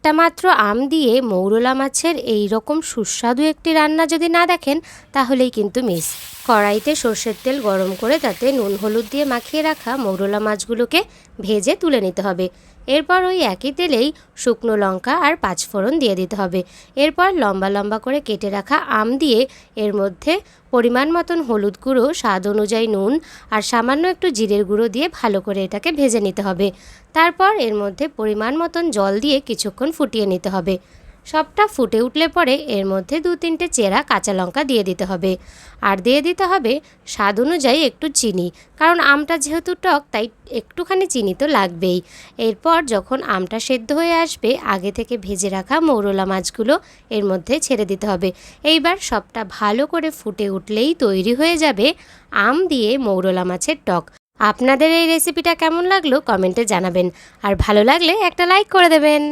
একটা মাত্র আম দিয়ে মৌরলা মাছের এই রকম সুস্বাদু একটি রান্না যদি না দেখেন তাহলেই কিন্তু মিস। কড়াইতে সর্ষের তেল গরম করে তাতে নুন হলুদ দিয়ে মাখিয়ে রাখা মৌরলা মাছগুলোকে ভেজে তুলে নিতে হবে। এরপর ওই একই তেলেই শুকনো লঙ্কা আর পাঁচফোড়ন দিয়ে দিতে হবে। এরপর লম্বা লম্বা করে কেটে রাখা আম দিয়ে এর মধ্যে পরিমাণ মতন হলুদ গুঁড়ো, স্বাদ অনুযায়ী নুন আর সামান্য একটু জিরের গুঁড়ো দিয়ে ভালো করে এটাকে ভেজে নিতে হবে। তারপর এর মধ্যে পরিমাণ মতন জল দিয়ে কিছুক্ষণ ফুটিয়ে নিতে হবে। সবটা ফুটে উঠলে পরে এর মধ্যে 2-3টে চেরা কাঁচা লঙ্কা দিয়ে দিতে হবে। আর দিয়ে দিতে হবে স্বাদ অনুযায়ী একটু চিনি, কারণ আমটা যেহেতু টক তাই একটুখানি চিনি তো লাগবেই। এরপর যখন আমটা সেদ্ধ হয়ে আসবে আগে থেকে ভেজে রাখা মৌরলা মাছগুলো এর মধ্যে ছেড়ে দিতে হবে। এইবার সবটা ভালো করে ফুটে উঠলেই তৈরি হয়ে যাবে আম দিয়ে মৌরলা মাছের টক। আপনাদের এই রেসিপিটা কেমন লাগলো কমেন্টে জানাবেন, আর ভালো লাগলে একটা লাইক করে দেবেন।